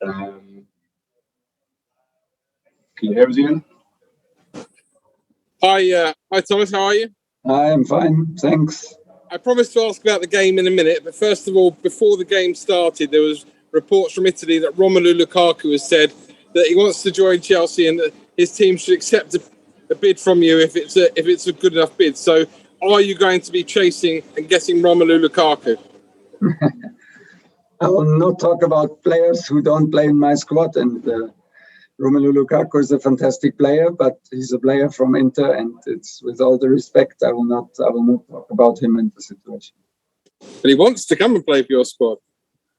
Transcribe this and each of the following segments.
Can you hear us, Ian? Hi, Thomas. How are you? I'm fine, thanks. I promised to ask about the game in a minute, but first of all, before the game started, there was reports from Italy that Romelu Lukaku has said that he wants to join Chelsea and that his team should accept a bid from you if it's a good enough bid. So, are you going to be chasing and getting Romelu Lukaku? I will not talk about players who don't play in my squad, and Romelu Lukaku is a fantastic player, but he's a player from Inter, and it's with all the respect, I will not talk about him and the situation. But he wants to come and play for your squad.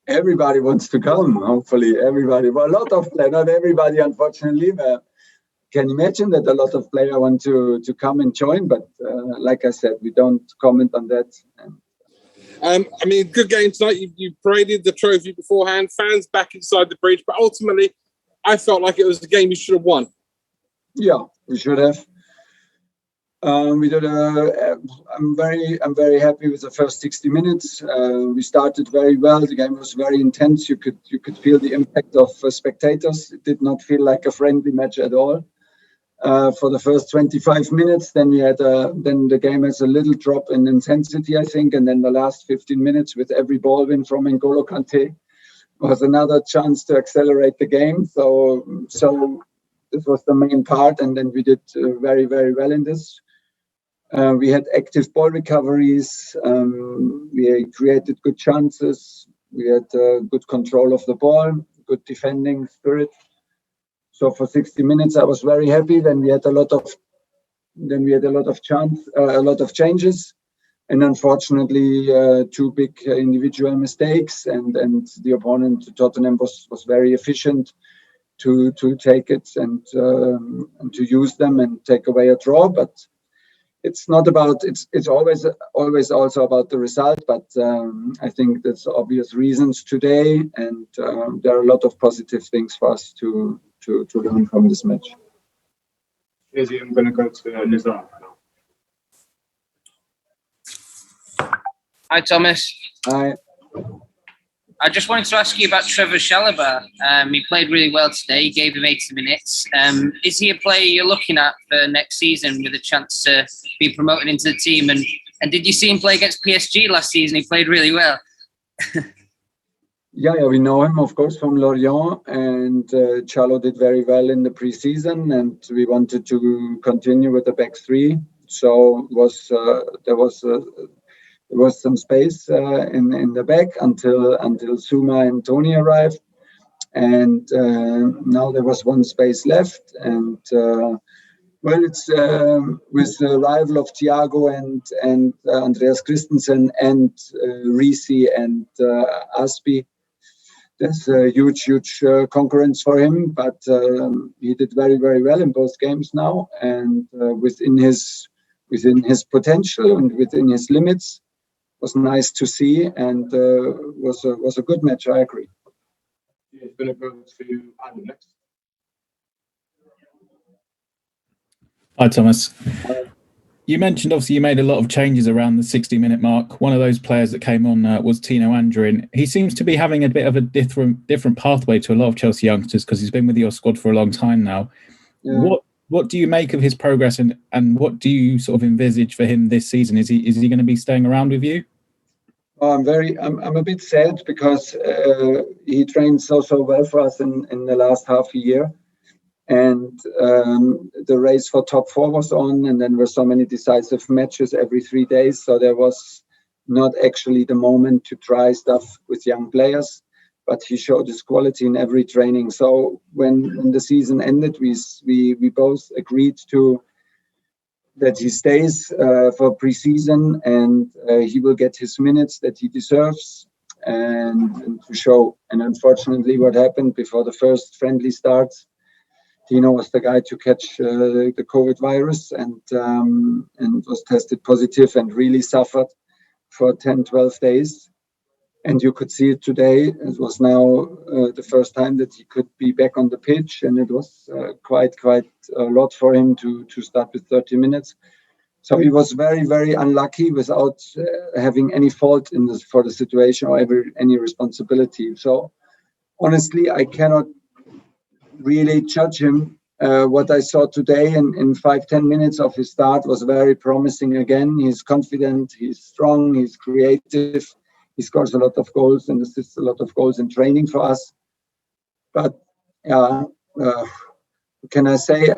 Everybody wants to come, hopefully. Everybody. Well, a lot of players, not everybody, unfortunately. Can imagine that a lot of players want to come and join, but like I said, we don't comment on that. Good game tonight. You paraded the trophy beforehand, fans back inside the bridge, but ultimately, I felt like it was a game you should have won. Yeah, we should have. We did. I'm very happy with the first 60 minutes. We started very well. The game was very intense. You could feel the impact of spectators. It did not feel like a friendly match at all. For the first 25 minutes, then the game has a little drop in intensity, I think, and then the last 15 minutes with every ball win from N'Golo Kante was another chance to accelerate the game. So this was the main part, and then we did very, very well in this. We had active ball recoveries. We created good chances. We had good control of the ball, good defending spirit. So for 60 minutes, I was very happy. Then we had a lot of changes, and unfortunately, two big individual mistakes. And the opponent Tottenham was very efficient to take it and to use them and take away a draw. But it's not about it's always also about the result. But I think there's obvious reasons today, and there are a lot of positive things for us to learn from this match. Izzy, I'm going to go to Nizar now. Hi, Thomas. Hi. I just wanted to ask you about Trevor Chalobah. He played really well today. He gave him 80 minutes. Is he a player you're looking at for next season with a chance to be promoted into the team? And did you see him play against PSG last season? He played really well. Yeah, we know him, of course, from Lorient, and Chalo did very well in the preseason, and we wanted to continue with the back three. So there was some space in the back until Suma and Tony arrived, and now there was one space left, and it's with the arrival of Thiago and Andreas Christensen and Risi and Aspi. There's a huge concurrence for him, but he did very, very well in both games now, and within his potential and within his limits. Was nice to see, and was a good match. I agree. It's going to go to Adam next. Hi, Thomas. You mentioned, obviously, you made a lot of changes around the 60-minute mark. One of those players that came on was Tino Anjorin. He seems to be having a bit of a different pathway to a lot of Chelsea youngsters because he's been with your squad for a long time now. Yeah. What do you make of his progress, and what do you sort of envisage for him this season? Is he going to be staying around with you? I'm a bit sad because he trained so well for us in the last half a year. And the race for top four was on, and then there were so many decisive matches every 3 days. So there was not actually the moment to try stuff with young players, but he showed his quality in every training. So when the season ended, we both agreed that he stays for preseason, and he will get his minutes that he deserves and to show. And unfortunately, what happened before the first friendly starts, Tino was the guy to catch the COVID virus and was tested positive and really suffered for 10, 12 days. And you could see it today. It was now the first time that he could be back on the pitch, and it was quite a lot for him to start with 30 minutes. So he was very, very unlucky without having any fault for the situation or any responsibility. So honestly, I cannot really judge him. What I saw today in 5-10 minutes of his start was very promising again. He's confident, he's strong, he's creative. He scores a lot of goals and assists a lot of goals in training for us. But can I say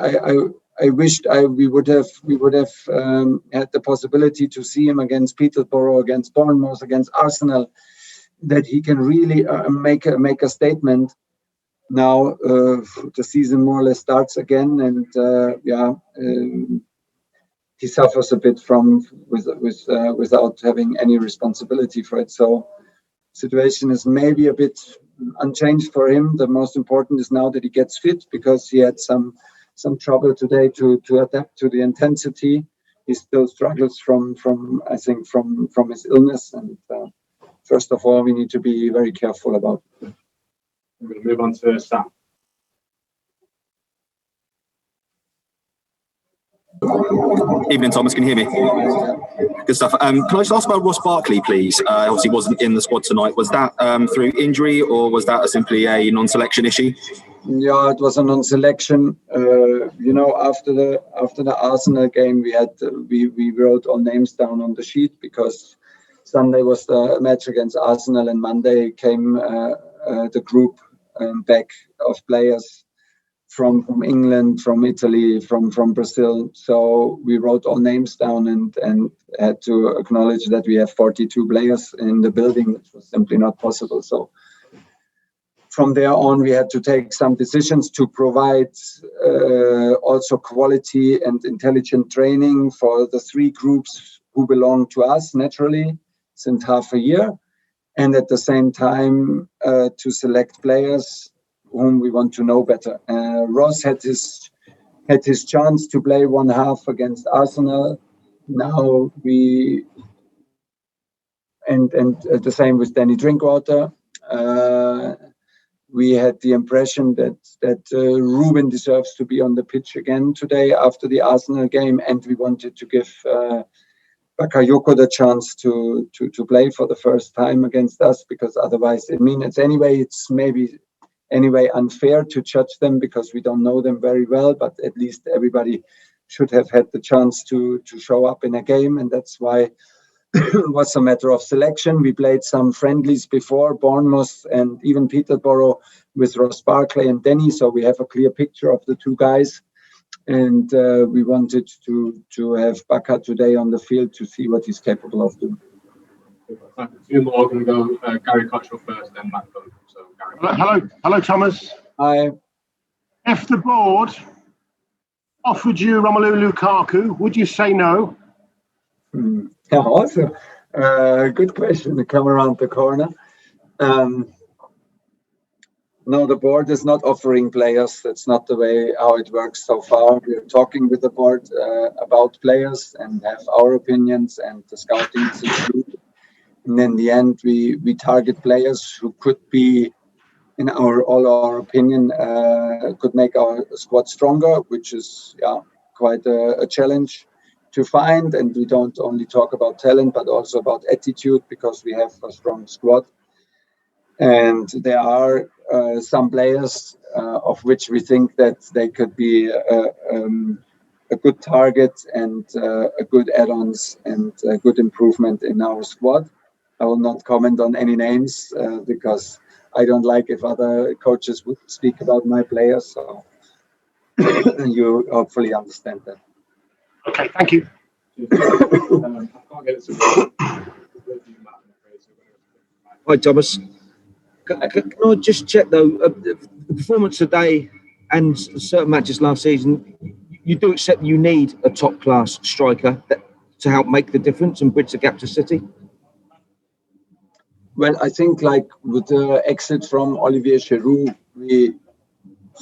I wished we would have had the possibility to see him against Peterborough, against Bournemouth, against Arsenal, that he can really make a statement. Now the season more or less starts again, and he suffers a bit without having any responsibility for it. So situation is maybe a bit unchanged for him. The most important is now that he gets fit, because he had some trouble today to adapt to the intensity. He still struggles from his illness, and first of all, we need to be very careful about it. I'm going to move on to Sam. Evening, Thomas. Can you hear me? Good stuff. Can I just ask about Ross Barkley, please? Obviously, wasn't in the squad tonight. Was that through injury, or was that simply a non-selection issue? Yeah, it was a non-selection. After the Arsenal game, we wrote all names down on the sheet, because Sunday was the match against Arsenal, and Monday came the group back of players from England, from Italy, from Brazil. So we wrote all names down and had to acknowledge that we have 42 players in the building, which was simply not possible. So from there on, we had to take some decisions to provide also quality and intelligent training for the three groups who belong to us naturally since half a year, and at the same time to select players whom we want to know better. Ross had his chance to play one half against Arsenal. Now and the same with Danny Drinkwater. We had the impression that Ruben deserves to be on the pitch again today after the Arsenal game, and we wanted to give Bakayoko the chance to play for the first time against us, because otherwise, it's maybe unfair to judge them, because we don't know them very well, but at least everybody should have had the chance to show up in a game, and that's why it was a matter of selection. We played some friendlies before, Bournemouth and even Peterborough, with Ross Barkley and Denny, so we have a clear picture of the two guys, and we wanted to have Baka today on the field to see what he's capable of doing. A few more. Going to go Gary Cottrell first, then Matt Dunn. So Gary. Hello, Thomas. Hi. If the board offered you Romelu Lukaku, would you say no? Yeah, also good question to come around the corner. No, the board is not offering players. That's not the way how it works so far. We're talking with the board about players and have our opinions, and the scouting is included. And in the end, we target players who could be, in our opinion, could make our squad stronger, which is quite a challenge to find. And we don't only talk about talent, but also about attitude, because we have a strong squad. And there are some players of which we think that they could be a good target and a good add-ons and a good improvement in our squad. I will not comment on any names because I don't like if other coaches would speak about my players. So you hopefully understand that. Okay, thank you. Hi, Thomas. Can I just check, though, the performance today and certain matches last season, you do accept you need a top-class striker to help make the difference and bridge the gap to City? Well, I think like with the exit from Olivier Giroud,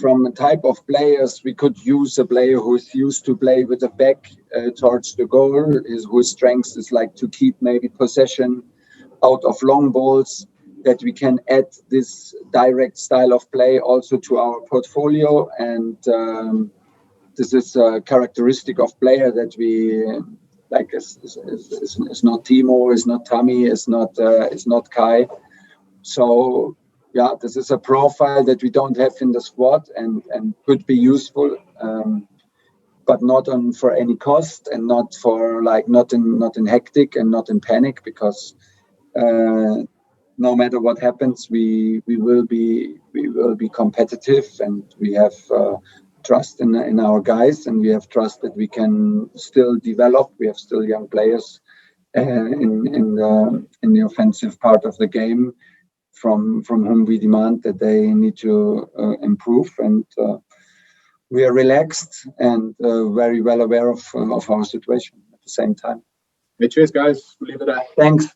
from a type of players, we could use a player who's used to play with the back towards the goal, whose strength is like to keep maybe possession out of long balls, that we can add this direct style of play also to our portfolio. And this is a characteristic of player that we like. It's not Timo, it's not Tammy, it's not Kai. So this is a profile that we don't have in the squad and could be useful, but not for any cost, and not for not in hectic and not in panic, because no matter what happens, we will be competitive, and we have trust in our guys, and we have trust that we can still develop. We have still young players in the offensive part of the game, from whom we demand that they need to improve, and we are relaxed and very well aware of our situation at the same time. Cheers, guys. We'll leave it there. Thanks.